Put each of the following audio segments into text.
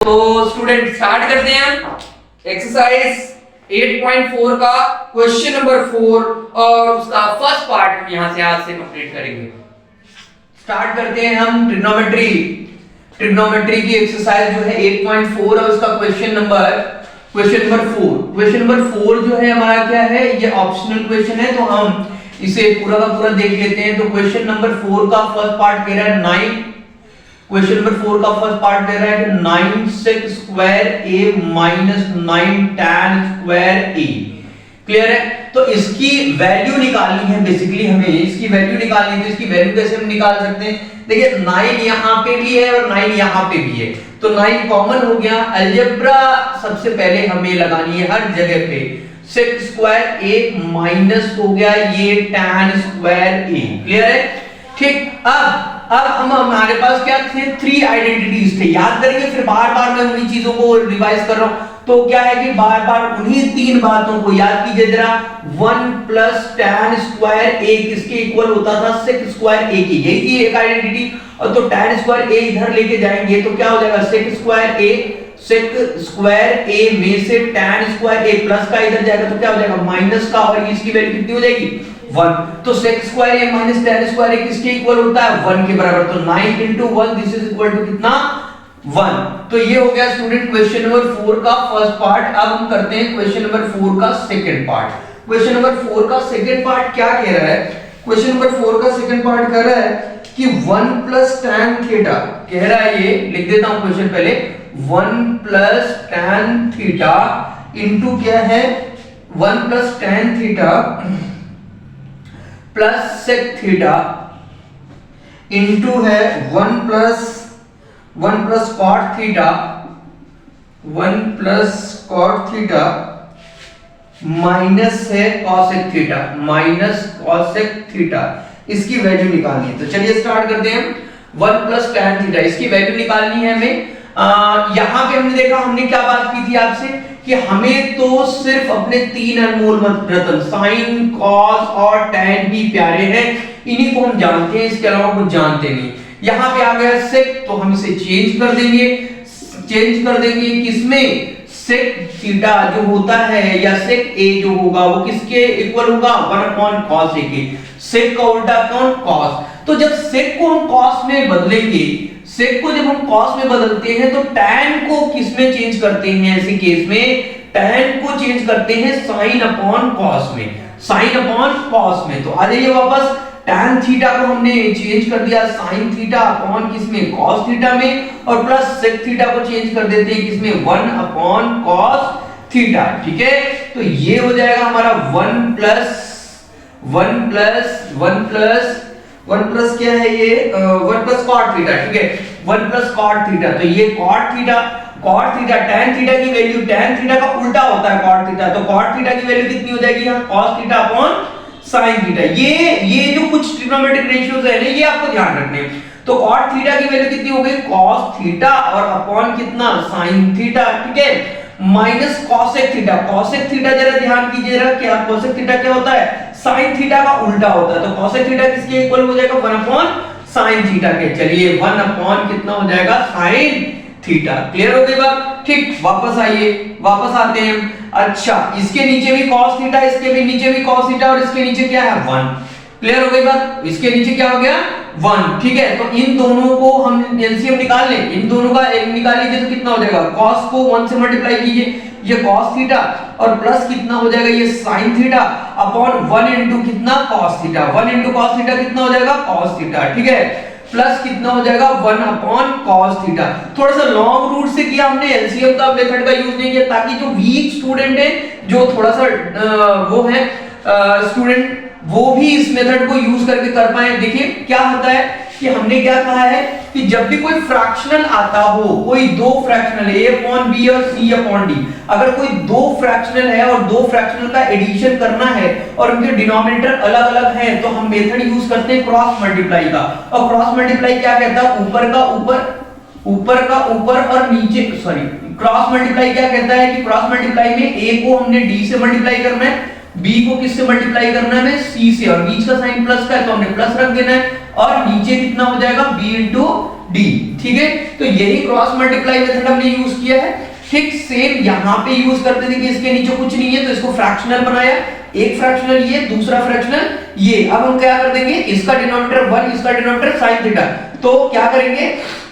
तो student start करते हैं एक्सरसाइज 8.4 का क्वेश्चन नंबर 4 और उसका फर्स्ट पार्ट हम यहां से आज से कंप्लीट करेंगे। स्टार्ट करते हैं हम ट्रिग्नोमेट्री की एक्सरसाइज जो है 8.4 और उसका क्वेश्चन नंबर 4। क्वेश्चन नंबर 4 जो है हमारा क्या है, ये ऑप्शनल क्वेश्चन है तो हम इसे पूरा का पूरा देख लेते हैं। तो क्वेश्चन नंबर 4 का फर्स्ट पार्ट कह रहा है 9 क्वेश्चन नंबर 4 का फर्स्ट पार्ट दे रहा है कि 9 sec square a minus 9 tan square a। Clear है? तो इसकी वैल्यू निकालनी है, बेसिकली हमें इसकी वैल्यू निकालनी है। तो इसकी वैल्यू कैसे हम निकाल सकते हैं? देखिए 9 यहां पे भी है और 9 यहां पे भी है, तो 9 कॉमन हो गया। अलजेब्रा सबसे पहले हमें लगानी है हर जगह पे। sec स्क्वायर a माइनस हो गया ये tan स्क्वायर a। क्लियर है? ठीक। अब हमारे पास क्या थे, 3 आइडेंटिटीज थे, याद करेंगे। फिर बार-बार मैं उन्हीं चीजों को रिवाइज कर रहा हूं, तो क्या है कि बार-बार उन्हीं 3 बातों को याद कीजिए जरा। 1 प्लस tan स्क्वायर a किसके इक्वल होता था, sec स्क्वायर a की, यही थी एक आइडेंटिटी। और तो tan स्क्वायर a इधर लेके जाएंगे तो क्या हो जाएगा, sec स्क्वायर a में से tan स्क्वायर a प्लस का इधर जाएगा तो क्या हो जाएगा, माइनस का, और इसकी वैल्यू कितनी हो जाएगी, 1। तो sec square a minus tan square a किसके इक्वल होता है, 1 के बराबर। तो 9 into 1 this is equal to कितना, 1। तो ये हो गया स्टूडेंट क्वेश्चन नंबर 4 का फर्स्ट पार्ट। अब हम करते हैं क्वेश्चन नंबर 4 का सेकंड पार्ट। क्वेश्चन नंबर 4 का सेकंड पार्ट क्या कह रहा है, क्वेश्चन नंबर 4 का सेकंड पार्ट कह रहा है कि 1 प्लस tan थीटा, कह रहा है, ये लिख देता हूं क्वेश्चन पहले, 1 प्लस tan थीटा इनटू क्या है, 1 plus tan theta plus sec theta into है 1 plus cot theta, 1 plus cot theta minus है cosec theta, minus cosec theta. इसकी वैल्यू निकालनी है। तो चलिए स्टार्ट करते हैं। 1 प्लस tan थीटा इसकी वैल्यू निकालनी है हमें। यहां पे हमने देखा, हमने क्या बात की थी आपसे कि हमें तो सिर्फ अपने 3 अनमोल रत्न साइन, कॉस और tan ही प्यारे हैं, इन्हीं को हम जानते हैं, इसके अलावा कुछ जानते नहीं। यहां पे आ गया sec, तो हम इसे चेंज कर देंगे किसमें, sec थीटा जो होता है या sec a जो होगा वो किसके इक्वल होगा, 1/cos a के। sec का उल्टा कौन, cos। तो जब sec को हम cos में बदलेंगे, sec को जब हम cos में बदलते हैं तो tan को किस में चेंज करते हैं, ऐसे केस में tan को चेंज करते हैं sin अपॉन cos में, तो आ जाइए वापस। tan थीटा को हमने चेंज कर दिया sin थीटा अपॉन किसमें, cos थीटा में, और प्लस sec थीटा को चेंज कर देते हैं किसमें, 1 अपॉन cos थीटा। ठीक है? तो ये हो जाएगा हमारा 1 प्लस क्या है ये, 1 प्लस cot थीटा। ठीक है, 1 प्लस cot थीटा, तो ये cot थीटा tan थीटा की वैल्यू, tan थीटा का उल्टा होता है cot थीटा, तो cot थीटा की वैल्यू कितनी हो जाएगी यहाँ, cos theta upon sin theta. ये जो कुछ ट्रिग्नोमेट्रिक रेशियोज है ना, ये आपको ध्यान रखने हैं। तो cot थीटा की वैल्यू कितनी हो गई, cos थीटा, और अपॉन कितना, sin थीटा। ठीक है, माइनस cosec थीटा जरा ध्यान कीजिए जरा, क्या cosec थीटा क्या होता है, sin थीटा का उल्टा होता है, तो cosec थीटा किसके इक्वल हो जाएगा, 1 अपॉन sin थीटा के। चलिए 1 अपॉन कितना हो जाएगा, sin थीटा। क्लियर हो गई बात? ठीक, वापस आते हैं। अच्छा, इसके नीचे भी cos थीटा, इसके भी नीचे भी cos थीटा, और इसके नीचे क्या है, 1। क्लियर हो गई बात? इसके नीचे क्या हो गया, 1। ठीक है, तो इन दोनों को हम एलसीएम निकाल लें, इन दोनों का निकाल लीजिए तो कितना हो जाएगा, cos को 1 से मल्टीप्लाई कीजिए, ये cos थीटा, और प्लस कितना हो जाएगा, ये sin थीटा अपॉन 1 इनटू कितना, cos theta. 1 into cos theta कितना हो जाएगा, cos थीटा। ठीक है, प्लस कितना हो जाएगा, 1 अपॉन cos थीटा। थोड़ा सा लॉन्ग रूट से किया हमने, एलसीएम का मेथड का यूज नहीं किया, ताकि जो वीक स्टूडेंट है, जो थोड़ा सा वो है स्टूडेंट, वो भी इस मेथड को यूज करके कर पाए। देखिए क्या होता है कि हमने क्या कहा है कि जब भी कोई फ्रैक्शनल आता हो, कोई दो फ्रैक्शनल a अपॉन b और c अपॉन d, अगर कोई दो फ्रैक्शनल है और दो फ्रैक्शनल का एडिशन करना है और उनके डिनोमिनेटर अलग-अलग हैं, तो हम मेथड यूज करते हैं क्रॉस मल्टीप्लाई का। और क्रॉस मल्टीप्लाई क्या कहता है, ऊपर का ऊपर और नीचे, सॉरी, क्रॉस मल्टीप्लाई क्या कहता है कि क्रॉस मल्टीप्लाई में a को हमने d से मल्टीप्लाई करना है, b को किससे मल्टीप्लाई करना है, c से, और बीच का साइन प्लस का है तो हमने प्लस रख देना है, और नीचे कितना हो जाएगा b इंटू डी, ठीक है। तो यही क्रॉस मल्टीप्लाई मेथड हमने यूज किया है। ठीक सेम यहाँ पे यूज करते थे कि इसके नीचे कुछ नहीं है तो इसको फ्रैक्शनल बनाया, एक फ्रैक्शनल ये, दूसरा फ्रैक्शनल ये। अब हम क्या कर देंगे, इसका डिनोमिनेटर 1, इसका डिनोमिनेटर sin थीटा, तो क्या करेंगे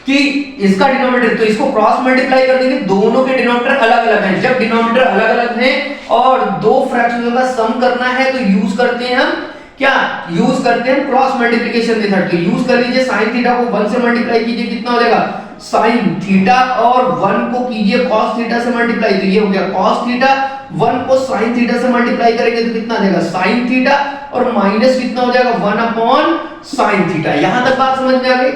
कि इसका डिनोमिनेटर, तो इसको क्रॉस मल्टीप्लाई कर देंगे, दोनों के डिनोमिनेटर अलग-अलग हैं। जब डिनोमिनेटर अलग-अलग हैं और दो फ्रैक्शनल का सम करना है तो यूज करते हैं हम क्या, यूज करते हैं क्रॉस मल्टीप्लिकेशन मेथड। तो यूज कर लीजिए, sin थीटा को 1 से मल्टीप्लाई कीजिए, कितना हो जाएगा sin थीटा, और 1 को कीजिए cos थीटा से मल्टीप्लाई, तो ये हो गया cos थीटा। 1 को sin थीटा से मल्टीप्लाई करेंगे तो कितना आ जाएगा sin थीटा, और माइनस कितना हो जाएगा 1 अपॉन sin थीटा। यहां तक बात समझ में आ गई।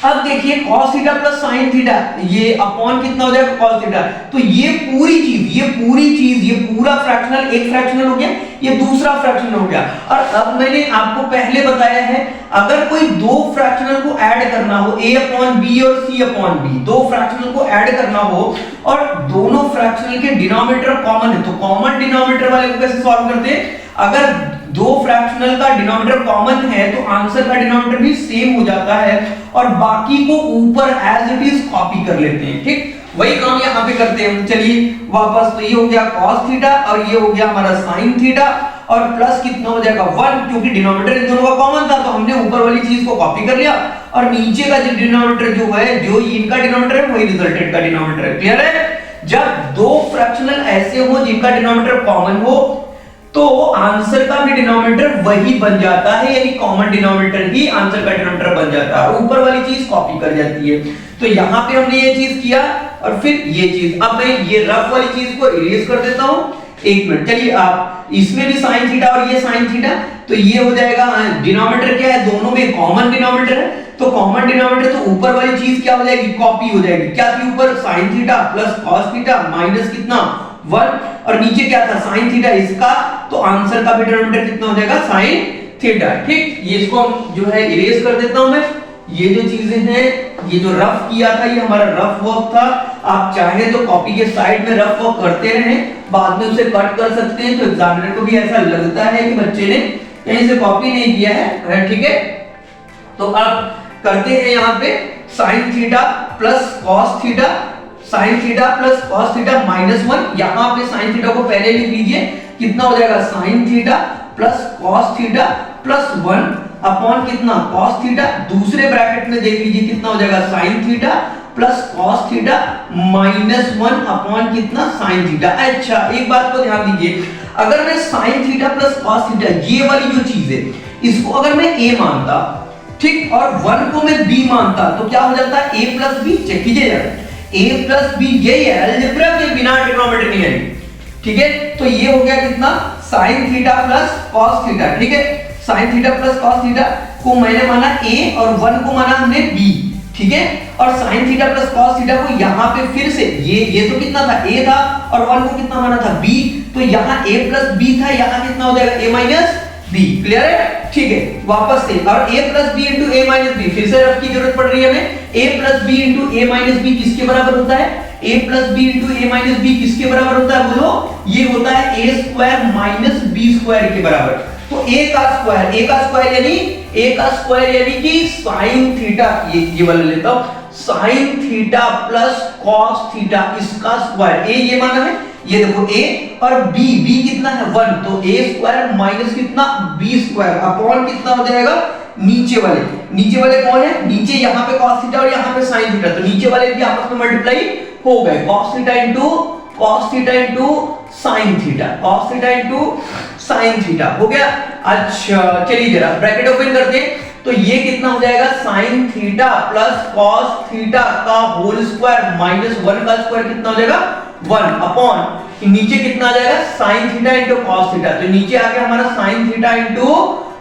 अब देखिए cos theta plus sin theta, ये अपॉन कितना हो जाएगा cos थीटा, तो ये पूरी चीज, ये पूरा फ्रैक्शनल, एक फ्रैक्शनल हो गया, ये दूसरा फ्रैक्शनल हो गया। और अब मैंने आपको पहले बताया है, अगर कोई दो फ्रैक्शनल को ऐड करना हो, a अपॉन b और c अपॉन b, दो फ्रैक्शनल को ऐड करना हो और दोनों फ्रैक्शनल के डिनोमिनेटर कॉमन है, तो कॉमन डिनोमिनेटर वाले को कैसे सॉल्व करते हैं, अगर दो फ्रैक्शनल का डिनोमिनेटर कॉमन है तो आंसर का डिनोमिनेटर भी सेम हो जाता है और बाकी को ऊपर एज इट इज कॉपी कर लेते हैं। ठीक, वही काम यहां पे करते हैं। चलिए वापस, तो ये हो गया cos थीटा और ये हो गया हमारा sin थीटा, और प्लस कितना हो जाएगा 1, क्योंकि डिनोमिनेटर इन दोनों का कॉमन था तो हमने ऊपर वाली चीज को कॉपी कर लिया, और नीचे का जो डिनोमिनेटर जो है, जो इनका डिनोमिनेटर है वही रिजल्टेंट का डिनोमिनेटर है। क्लियर है? जब दो फ्रैक्शनल ऐसे हो जिनका डिनोमिनेटर कॉमन हो तो आंसर का भी डिनोमिनेटर वही बन जाता है, यानी कॉमन डिनोमिनेटर ही आंसर का डिनोमिनेटर बन जाता है, ऊपर वाली चीज कॉपी कर जाती है। तो यहां पे हमने ये चीज किया, और फिर ये चीज, अब मैं ये रफ वाली चीज को इरेज कर देता हूं, एक मिनट। चलिए, आप इसमें भी sin थीटा और ये sin थीटा, तो ये हो जाएगा, डिनोमिनेटर क्या है, दोनों में कॉमन डिनोमिनेटर है, तो कॉमन डिनोमिनेटर, तो ऊपर वाली चीज क्या हो जाएगी, कॉपी हो जाएगी। क्या थी ऊपर, sin theta plus cos theta minus कितना 1, और नीचे क्या था sin थीटा इसका, तो आंसर का भी डिनोमिनेटर कितना हो जाएगा sin थीटा। ठीक, ये इसको हम जो है इरेज कर देता हूं मैं। ये जो चीजें हैं, ये जो रफ किया था, ये हमारा रफ वर्क था। आप चाहे तो कॉपी के साइड में रफ वर्क करते रहें, बाद में उसे कट कर सकते हैं, तो एग्जामिनर को भी ऐसा लगता है कि बच्चे ने कहीं से कॉपी नहीं किया है। ठीक है, तो अब करते हैं यहाँ पे sin theta plus cos theta, sin theta plus cos theta minus 1, यहाँ पे sin थीटा को पहले लिख लीजिए, कितना हो जाएगा sin theta plus cos theta plus 1 upon कितना cos थीटा, दूसरे ब्रैकेट में देख लीजिए कितना हो जाएगा sin theta plus cos theta minus 1 upon कितना sin थीटा। अच्छा, एक बात को ध्यान दीजिए, अगर मैं sin theta plus cos theta, ये वाली जो चीज है, इसको अगर मैं a मानता, ठीक, और 1 को मैं b मानता, तो क्या हो जाता है a प्लस b। चेक कीजिए यार, a प्लस b, यही है अलजेब्रा के बिना ट्रिग्नोमेट्री नहीं है। ठीक है, तो ये हो गया कितना sin theta plus cos theta. ठीक है, sin theta plus cos theta को मैंने माना a और 1 को माना हमने b। ठीक है, और sin theta plus cos theta को यहाँ पे फिर से ये तो कितना था a था, और 1 को कितना माना था b, तो यहाँ a प्लस b था, यहाँ कितना हो जाएगा a माइनस b। क्लियर है? ठीक है, वापस से, और a plus b into a minus b, फिर से रफ की जरूरत पड़ रही है हमें। a plus b into a minus b किसके बराबर होता है, a plus b into a minus b किसके बराबर होता है, बोलो, ये होता है a square minus b square के बराबर। तो a का स्क्वायर यानी कि sin थीटा, ये वाला लेता हूं, sin theta plus cos theta, इसका स्क्वायर, a ये माना है, ये देखो a, और b कितना है 1, तो a स्क्वायर माइनस कितना b स्क्वायर अपॉन कितना हो जाएगा, नीचे वाले कौन है, नीचे यहाँ पे cos थीटा और यहाँ पे sin थीटा, तो नीचे वाले भी आपस में मल्टीप्लाई हो गए, cos theta into sin theta, cos theta into sin theta हो गया। अच्छा, चलिए जरा ब्रैकेट ओपन करते हैं, तो ये कितना हो जाएगा sin theta plus cos theta का होल स्क्वायर माइनस 1 का स्क्वायर कितना हो जाएगा 1 अपॉन नीचे कितना आ जाएगा sin theta into cos theta, तो नीचे आ गया हमारा sin theta into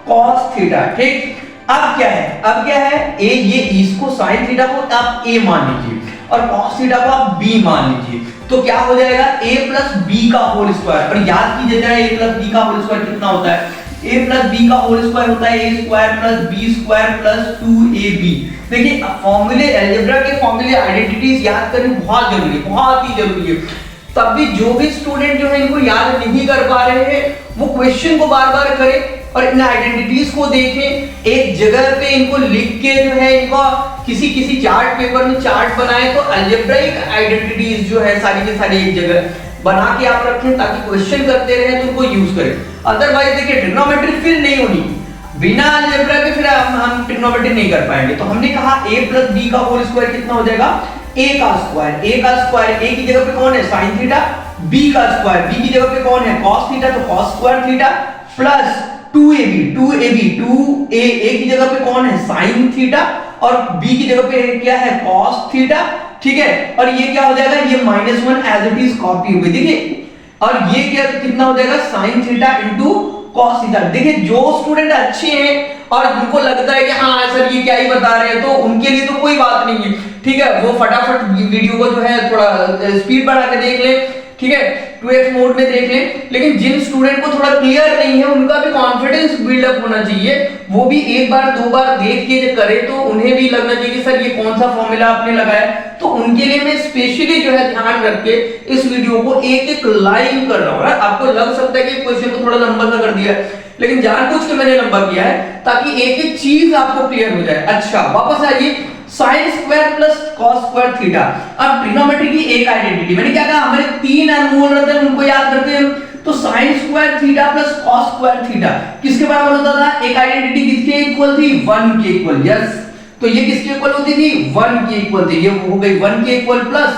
cos theta. ठीक, अब क्या है a, ये इसको sin थीटा को आप a मान लीजिए और cos थीटा को आप b मान लीजिए, तो क्या हो जाएगा a प्लस b का होल स्क्वायर। और याद कीजिए जरा a प्लस b का होल स्क्वायर कितना होता है, a प्लस b का होल स्क्वायर होता है a square plus b square plus 2ab। देखिए, फॉर्मूले, अलजेब्रा के फॉर्मूले, आइडेंटिटीज याद करनी बहुत ही जरूरी है। तब भी जो भी स्टूडेंट जो है इनको याद नहीं कर पा रहे हैं, वो क्वेश्चन को बार-बार करें और इन आइडेंटिटीज को देखें, एक जगह पे इनको लिख के जो है इनको किसी किसी चार्ट पेपर में चार्ट बनाए तो अलजेब्राइक आइडेंटिटीज जो है सारी की सारी एक जगह बना के आप रखें ताकि क्वेश्चन करते रहे तो उनको यूज करें। अदरवाइज देखिए ट्रिग्नोमेट्री फिर नहीं होनी, बिना अलजेब्रा के फिर हम ट्रिग्नोमेट्री नहीं कर पाएंगे। तो हमने कहा a प्लस बी का होल स्क्वायर कितना हो जाएगा, a का स्क्वायर, a की जगह पे कौन है sin थीटा, b का स्क्वायर, b की जगह पे कौन है cos थीटा, तो cos square theta plus 2a की जगह पे कौन है sin थीटा और b की जगह पे क्या है cos थीटा, ठीक है। और ये क्या हो जाएगा, ये -1 एज इट इज कॉपी हो गई, देखिए। और ये क्या कितना हो जाएगा sin theta into cos theta. देखिए जो स्टूडेंट अच्छे हैं और उनको लगता है कि हाँ सर ये क्या ही बता रहे हैं, तो उनके लिए तो कोई बात नहीं है, ठीक है। वो फटाफट वीडियो को जो है थोड़ा स्पीड बढ़ा के देख ले, ठीक है, 2x मोड में देख लें। लेकिन जिन स्टूडेंट को थोड़ा क्लियर नहीं है उनका भी कॉन्फिडेंस बिल्डअप होना चाहिए, वो भी एक बार दो बार देख के करे तो उन्हें भी लगना चाहिए कि सर ये कौन सा फॉर्मूला आपने लगाया। तो उनके लिए मैं स्पेशली जो है ध्यान रख के इस वीडियो को एक एक लाइव कर रहा हूँ। आपको लग सकता है कि क्वेश्चन को थोड़ा लंबा सा कर दिया है, लेकिन जानबूझ के मैंने लंबा किया है ताकि एक एक चीज आपको क्लियर हो जाए। अच्छा वापस आइए, sin square plus cos square theta. अब ट्रिग्नोमेट्री की एक आइडेंटिटी, मैंने क्या कहा, हमारे 3 अनमोल रहते हैं उनको याद करते हैं। तो sin square theta plus cos square theta किसके बराबर होता था, एक आइडेंटिटी किसके इक्वल थी, 1 के इक्वल। यस, तो ये किसके इक्वल होती थी, 1 के इक्वल थी। ये हो गई 1 के equal plus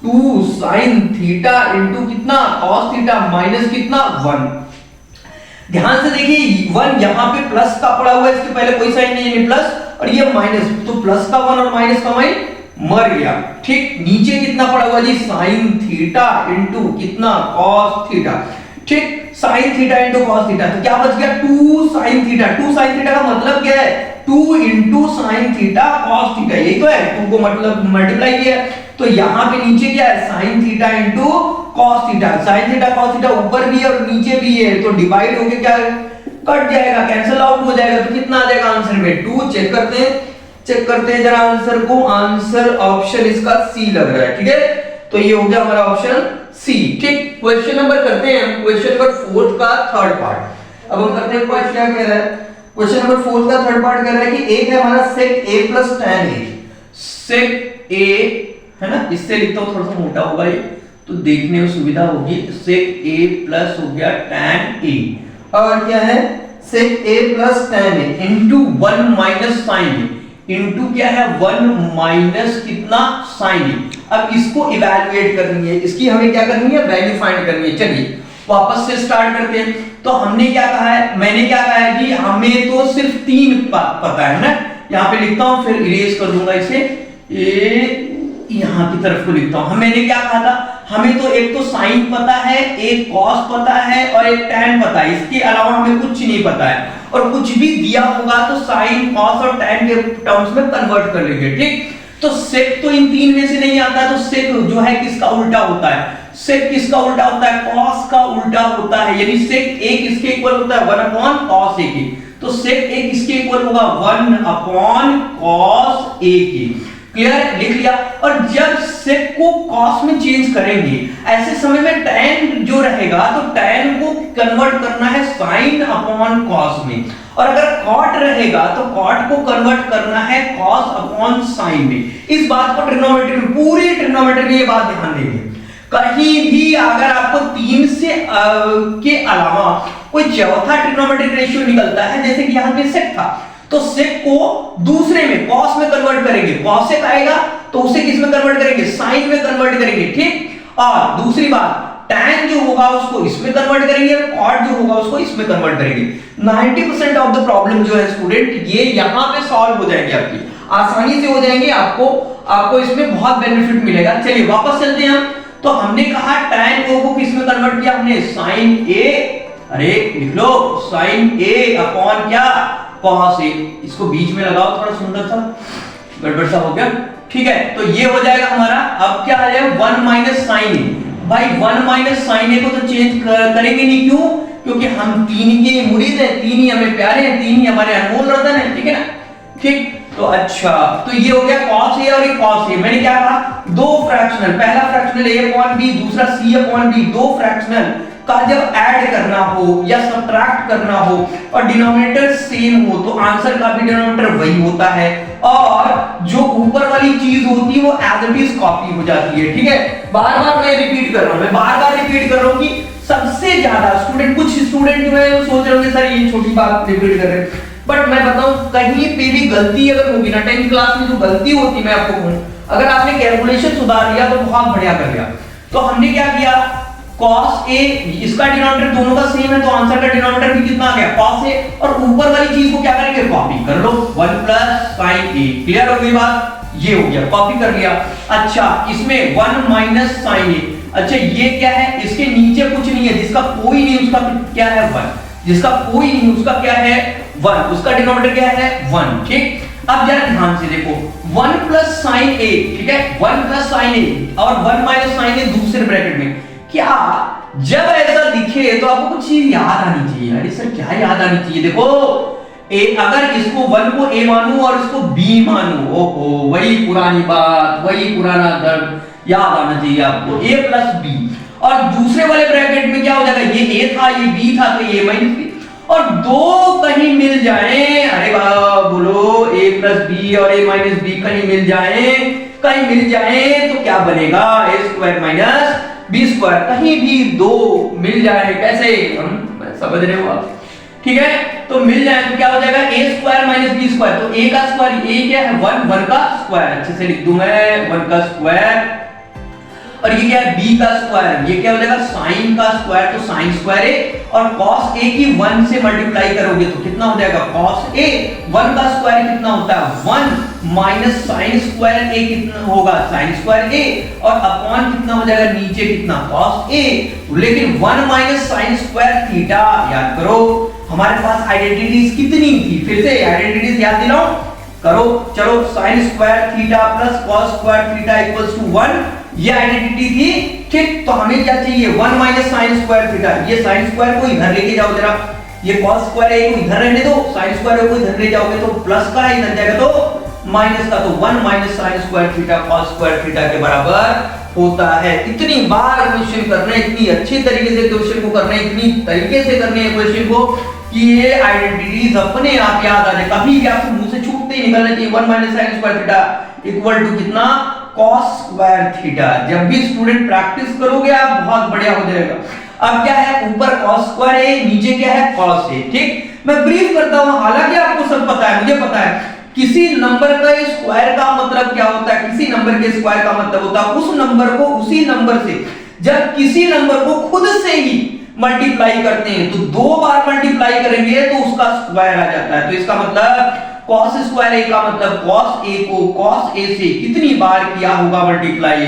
2 sin theta into कितना cos थीटा माइनस कितना 1। ध्यान से देखिए 1 यहां पे प्लस का पड़ा हुआ है, इसके पहले कोई साइन नहीं है, प्लस और ये माइनस, तो प्लस का 1 और माइनस का माइन मर गया, ठीक। नीचे कितना पड़ा हुआ जी, sin थीटा इनटू कितना cos थीटा, ठीक। sin theta into cos theta, तो क्या बच गया 2 sin थीटा। 2 sin थीटा का मतलब क्या है, 2 into sin theta cos theta, यही तो है, 2 को मतलब मल्टीप्लाई किया। तो यहां पे नीचे क्या है, sin theta into cos theta. sin theta cos theta ऊपर भी है और नीचे भी है, तो डिवाइड होके क्या कट जाएगा, कैंसिल आउट हो जाएगा। तो कितना आ जाएगा आंसर में 2। चेक करते हैं जरा आंसर को। आंसर ऑप्शन इसका सी लग रहा है, ठीक है। तो ये हो गया हमारा ऑप्शन सी, ठीक। क्वेश्चन नंबर करते हैं, क्वेश्चन नंबर 4 का थर्ड पार्ट। अब हम करते हैं क्वेश्चन क्या कह रहा है, क्वेश्चन नंबर 4 का थर्ड पार्ट कह रहा है कि एक है हमारा sec a plus tan a। sec a है ना, इससे लिखता हूं, थोड़ा सा मोटा होगा ये तो देखने में सुविधा होगी। sec a प्लस हो गया tan a, और क्या है sec a plus tan a into 1 minus sin a into क्या है 1 minus कितना sin a। अब इसको इवैल्यूएट करनी है, इसकी हमें क्या करनी है, वैल्यू फाइंड करनी है। चलिए वापस से स्टार्ट करते हैं। तो हमने क्या कहा है, मैंने क्या कहा है कि हमें तो सिर्फ 3 पता है ना, यहाँ पे लिखता हूं फिर इरेज कर दूंगा इसे, ए यहां की तरफ को लिखता हूं। मैंने क्या कहा था, हमें तो एक तो साइन पता है, एक कॉस पता है और एक टैन पता है, इसके अलावा हमें कुछ नहीं पता है। और कुछ भी दिया होगा तो साइन कॉस और टैन के टर्म्स में कन्वर्ट कर लेंगे, ठीक। तो सेक तो इन 3 में से नहीं आता है, तो सेक जो है किसका उल्टा होता है, सेक किसका उल्टा होता है, कॉस का उल्टा होता है। यानी सेक a किसके इक्वल होता है, 1 अपॉन cos a के। तो सेक a किसके इक्वल होगा, 1 अपॉन cos a के। क्लियर, लिख लिया। और जब सेक को कॉस में चेंज करेंगे, ऐसे समय में टैन जो रहेगा तो टैन को कन्वर्ट करना है साइन अपॉन कॉस में, और अगर कॉट रहेगा तो कॉट को कन्वर्ट करना है कॉस अपॉन साइन में। इस बात को ट्रिग्नोमेट्री में, पूरी ट्रिग्नोमेट्री में ये बात ध्यान देंगे। कहीं भी अगर आपको 3 से के अलावा कोई चौथा ट्रिग्नोमेट्रिक रेशियो निकलता है, जैसे कि यहाँ पे सेक था, तो सेक को दूसरे में कॉस में कन्वर्ट करेंगे, कॉसेक आएगा तो उसे किस में कन्वर्ट करेंगे, साइन में कन्वर्ट करेंगे, ठीक। और दूसरी बात टैन जो होगा उसको इसमें कन्वर्ट करेंगे और कॉट जो होगा उसको इसमें कन्वर्ट करेंगे। 90% ऑफ द प्रॉब्लम जो है स्टूडेंट ये यहां पे सॉल्व हो जाएंगे, आपकी आसानी से हो जाएंगे, आपको इसमें बहुत बेनिफिट मिलेगा। चलिए वापस चलते हैं हम। तो हमने कहा टैन को किस में कन्वर्ट किया, हमने साइन ए, अरे लिख लो साइन ए अपॉन क्या cos a, इसको बीच में लगाओ, थोड़ा सुंदर सा गड़बड़ सा हो गया, ठीक है। तो ये हो जाएगा हमारा, अब क्या आ जाएगा 1 माइनस साइन ए। भाई 1 माइनस साइन ए को तो चेंज करेंगे नहीं, क्यों, क्योंकि हम 3 के मुरीद हैं, 3 ही हमें प्यारे हैं, 3 ही हमारे अनमोल रतन है, ठीक है ना, ठीक। तो अच्छा, तो ये हो गया cos a और ये cos a। मैंने क्या कहा, दो फ्रैक्शनल, पहला फ्रैक्शनल a अपॉन b, दूसरा c अपॉन b, दो फ्रैक्शनल का जब ऐड करना हो या सब्ट्रैक्ट करना हो और डिनोमिनेटर सेम हो तो आंसर का भी डिनोमिनेटर वही होता है और जो ऊपर वाली चीज होती है वो एज इट इज कॉपी हो जाती है। ठीक है, बार बार मैं रिपीट कर रहा हूं, मैं बार बार रिपीट कर रहा हूं कि सबसे ज्यादा स्टूडेंट, कुछ स्टूडेंट जो है वो सोच रहे होंगे सर ये छोटी बात रिपीट कर रहे हैं, बट मैं बताऊं कहीं पे भी गलती अगर होगी ना 10th क्लास में जो गलती होती मैं आपको कहूं, अगर आपने कैलकुलेशन सुधार लिया तो बहुत बढ़िया कर लिया। तो हमने क्या किया, cos a, इसका डिनोमिनेटर दोनों का सेम है तो आंसर का डिनोमिनेटर भी कितना आ गया cos a, और ऊपर वाली चीज को क्या करेंगे, कॉपी कर लो 1 sin a। क्लियर हो गई बात, ये हो गया, कॉपी कर लिया। अच्छा इसमें 1 sin a, अच्छा ये क्या है, इसके नीचे कुछ नहीं है, जिसका कोई नहीं उसका क्या है 1, जिसका कोई नहीं उसका क्या है 1, उसका डिनोमिनेटर क्या है 1। ठीक, अब जरा ध्यान से देखो 1 sin a, ठीक है 1 sin a और 1 sin a दूसरे ब्रैकेट में, क्या जब ऐसा दिखे तो आपको कुछ चीज याद आनी चाहिए। अरे सर क्या याद आनी चाहिए, देखो a, अगर इसको 1 को a मानूं और इसको b मानूं, ओहो वही पुरानी बात, वही पुराना दर्द याद आना चाहिए आपको, a प्लस b। और दूसरे वाले ब्रैकेट में क्या हो जाएगा, ये a था ये b था तो ये माइनस b, और दो कहीं मिल जाए, अरे वाह बोलो a प्लस b और a माइनस b कहीं मिल जाए तो क्या बनेगा, a square minus b square, कहीं भी दो मिल जाए, कैसे हम समझ रहे हो आप, ठीक है, तो मिल जाए तो क्या हो जाएगा a square minus b square, तो a का स्क्वायर, a क्या है 1 का स्क्वायर, अच्छे से लिख दूं मैं 1 का स्क्वायर, और ये क्या है b का स्क्वायर, ये क्या हो जाएगा sin का स्क्वायर, तो sin स्क्वायर a, और cos a की 1 से मल्टीप्लाई करोगे तो कितना हो जाएगा cos a, 1 का स्क्वायर कितना होता है 1 माइनस sin स्क्वायर a कितना होगा sin स्क्वायर a, और अपॉन कितना हो जाएगा नीचे कितना cos a, लेकिन 1 माइनस sin स्क्वायर थीटा, याद करो हमारे पास आइडेंटिटीज कितनी थी, फिर से आइडेंटिटीज याद दिलाओ करो, चलो sin square theta plus cos square theta equals to 1, ये आइडेंटिटी थी। ठीक, तो हमें क्या चाहिए 1 माइनस sin स्क्वायर थीटा, ये sin स्क्वायर को इधर लेके जाओ जरा, ये cos स्क्वायर है को इधर रहने दो, sin स्क्वायर को इधर ले जाओगे तो प्लस का है, इधर जाएगा तो माइनस का, तो 1 minus sin square theta cos square theta के बराबर होता है। इतनी बार क्वेश्चन करना है, इतनी अच्छी तरीके से क्वेश्चन को करना है, इतनी तरीके से करने हैं क्वेश्चन को कि ये आइडेंटिटीज अपने आप याद आ जाए, कभी भी आपको मुंह से छूटते ही निकलना चाहिए। 1 minus sin square theta equal to कितना cos स्क्वायर थीटा। जब भी स्टूडेंट प्रैक्टिस करोगे आप बहुत बढ़िया हो जाएगा। अब क्या है, ऊपर cos स्क्वायर है, नीचे क्या है cos है। ठीक, मैं ब्रीफ करता हूं, हालांकि आपको सब पता है, मुझे पता है किसी नंबर का स्क्वायर का मतलब क्या होता है, किसी नंबर के स्क्वायर का मतलब होता है उस नंबर को उसी नंबर से, जब किसी नंबर को खुद से ही मल्टीप्लाई करते हैं तो 2 बार मल्टीप्लाई करेंगे तो उसका स्क्वायर आ जाता है। तो इसका मतलब cos स्क्वायर a का मतलब cos a को cos a से कितनी बार किया होगा multiply,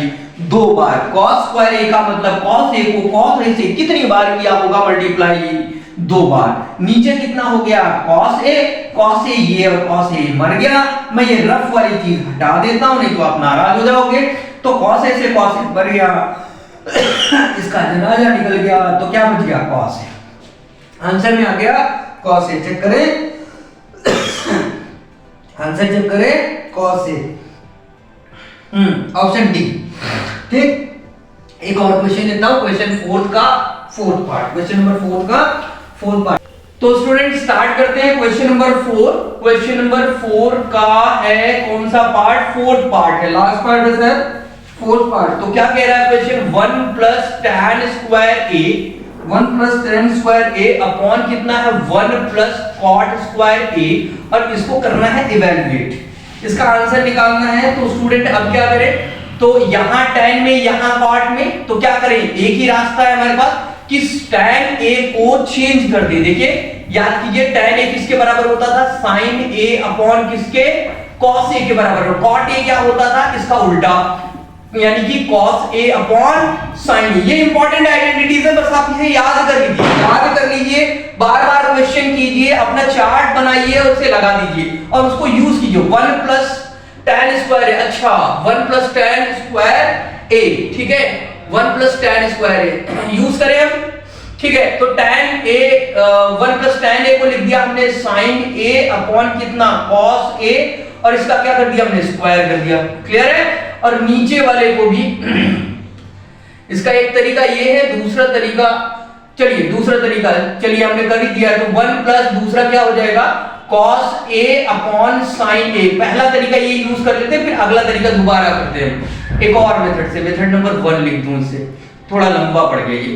2 bar. cos square a का मतलब cos a को cos a से कितनी बार किया होगा मल्टीप्लाई, 2 बार। नीचे कितना हो गया cos a ये और cos a मर गया, मैं ये रफ वाली चीज हटा देता हूं नहीं तो आप नाराज हो जाओगे। तो cos a से cos a मर गया, इसका जनाजा निकल गया, तो क्या बच गया cos a। आंसर में आ गया cos a, चेक करें आंसर चेक करें cos a, ऑप्शन डी। ठीक, एक और क्वेश्चन लेता हूं, क्वेश्चन 4 का 4th पार्ट, क्वेश्चन नंबर 4 का 4th पार्ट। तो स्टूडेंट स्टार्ट करते हैं क्वेश्चन नंबर 4। क्वेश्चन नंबर 4 का है कौन सा पार्ट, 4th पार्ट है, लास्ट पार्ट है सर 4th पार्ट। तो क्या कह रहा है question, 1 plus tan square a, 1 plus tan square a upon कितना है 1 प्लस cot स्क्वायर a, और इसको करना है इवैल्यूएट, इसका आंसर निकालना है। तो स्टूडेंट अब क्या करें, तो यहां tan में यहां cot में, तो क्या करें, एक ही रास्ता है हमारे पास कि tan a को चेंज कर दे। देखिए याद कीजिए tan a किसके बराबर होता था, sin a अपॉन किसके, cos a के बराबर। cot a क्या होता था, इसका उल्टा, यानी कि cos a upon sin a। ये इंपॉर्टेंट आइडेंटिटीज है, बस आप इसे याद कर लीजिए, बार बार क्वेश्चन कीजिए, अपना चार्ट बनाइए और उसे लगा दीजिए और उसको यूज कीजिए। 1 प्लस tan स्क्वायर a, अच्छा 1 प्लस tan स्क्वायर a, ठीक है 1 plus tan square a use करें हम, ठीक है। तो tan a 1 plus tan a को लिख दिया हमने sin a अपॉन कितना cos a, और इसका क्या कर दिया हमने, स्क्वायर कर दिया। क्लियर है। और नीचे वाले को भी इसका एक तरीका ये है, दूसरा तरीका चलिए दूसरा तरीका, चलिए हमने कर ही दिया, तो 1 प्लस दूसरा क्या हो जाएगा cos a upon sin a। पहला तरीका ये यूज कर लेते हैं, फिर अगला तरीका दोबारा करते हैं एक और मेथड से, मेथड नंबर 1 लिख दूं, इससे थोड़ा लंबा पड़ गया ये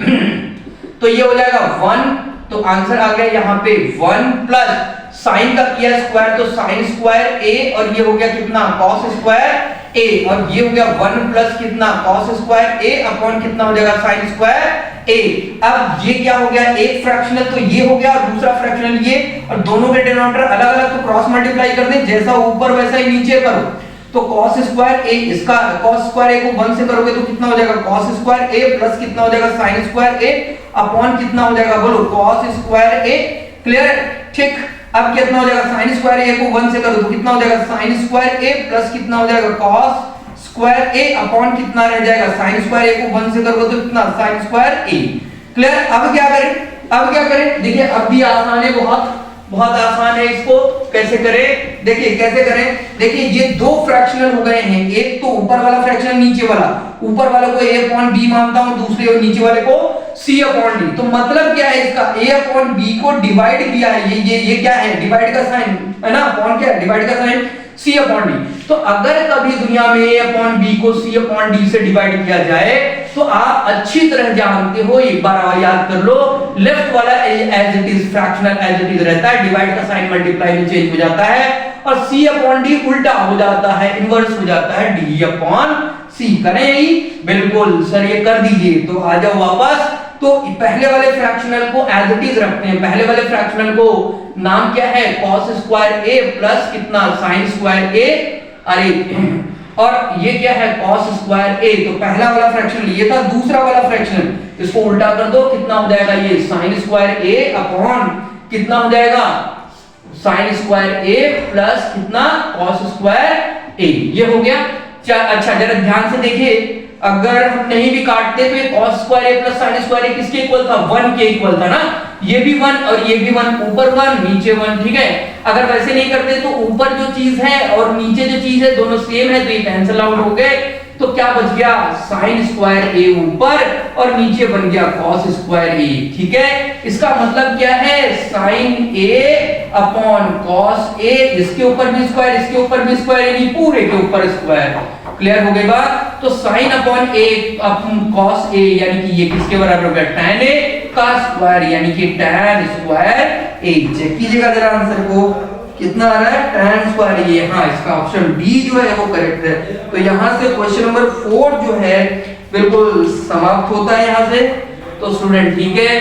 तो ये हो जाएगा 1, तो आंसर आ गया यहाँ पे 1 प्लस साइन का किया स्क्वायर तो साइन स्क्वायर a, और ये हो गया कितना cos स्क्वायर a, और ये हो गया 1 प्लस कितना cos स्क्वायर a अपॉन कितना हो जाएगा sin स्क्वायर a। अब ये क्या हो गया, एक फ्रैक्शनल तो ये हो गया और दूसरा फ्रैक्शनल ये, और दोनों के डिनोमिनेटर अलग अलग तो क्रॉस मल्टीप्लाई कर दें, जैसा ऊपर वैसा ही नीचे करो। तो cos स्क्वायर a, इसका cos स्क्वायर a को 1 से करोगे तो कितना हो जाएगा cos स्क्वायर a प्लस कितना हो जाएगा sin स्क्वायर a अपॉन कितना हो जाएगा बोलो cos स्क्वायर a। क्लियर है, ठीक। अब कितना हो जाएगा sin स्क्वायर a को 1 से करो तो कितना हो जाएगा sin स्क्वायर a प्लस कितना हो जाएगा cos स्क्वायर a अपॉन कितना रह जाएगा sin स्क्वायर a को 1 से करोगे तो कितना sin स्क्वायर a। क्लियर। अब क्या करें, अब क्या करें, देखिए अब भी आसान है, बहुत बहुत आसान है, इसको कैसे करें, देखिए कैसे करें। देखिए ये दो फ्रैक्शनल हो गए हैं, एक तो ऊपर वाला फ्रैक्शनल नीचे वाला, ऊपर वाले को a अपॉन b मानता हूं, दूसरे और नीचे वाले को c अपॉन d। तो मतलब क्या है इसका, a अपॉन b को डिवाइड किया है, ये क्या है डिवाइड का साइन है ना, अपॉन क्या है डिवाइड का साइन c अपॉन d। तो अगर कभी दुनिया में a अपॉन b को c अपॉन d से डिवाइड किया जाए तो आप अच्छी तरह जानते हो, एक बार और याद कर लो, लेफ्ट वाला as it is fractional as it is रहता है, डिवाइड का साइन मल्टीप्लाई में चेंज हो जाता है, और c अपॉन d उल्टा हो जाता है, इनवर्स हो जाता है d अपॉन c। करें ही बिल्कुल सर, ये कर दीजिए। तो आ जाओ वापस, तो पहले वाले फ्रैक्शनल को एज इट इज रखते हैं, पहले वाले फ्रैक्शनल को नाम क्या है cos स्क्वायर a प्लस कितना sin स्क्वायर a, अरे और ये क्या है cos स्क्वायर a। तो पहला वाला फ्रैक्शनल ये था, दूसरा वाला फ्रैक्शनल इसको उल्टा कर दो, कितना हो जाएगा ये sin स्क्वायर a अपॉन कितना हो जाएगा sin स्क्वायर a प्लस कितना cos स्क्वायर a। ये हो गया। अच्छा जरा ध्यान से देखिए, अगर हम नहीं भी काटते तो ये cos square a plus sin square a किसके इक्वल था, 1 के इक्वल था ना, ये भी 1 और ये भी 1, ऊपर 1 नीचे 1, ठीक है। अगर वैसे नहीं करते तो ऊपर जो चीज है और नीचे जो चीज है दोनों सेम है, तो ये कैंसिल आउट हो गए, तो क्या बच गया sin स्क्वायर a ऊपर और नीचे बन गया cos स्क्वायर a, ठीक है। इसका मतलब क्या है sin a upon cos a, इसके ऊपर भी स्क्वायर इसके ऊपर भी स्क्वायर, यानी पूरे के ऊपर स्क्वायर। क्लियर हो गई बात। तो sin upon a upon cos a यानी कि ये किसके बराबर हो गया tan a का स्क्वायर, यानी कि tan स्क्वायर a। चेक कीजिएगा जरा आंसर को, कितना आ रहा है tan स्क्वायर a। हाँ इसका ऑप्शन डी जो है वो करेक्ट है। तो यहाँ से क्वेश्चन नंबर 4 जो है बिल्कुल समाप्त होता है यहाँ से। तो स्टूडेंट ठीक है,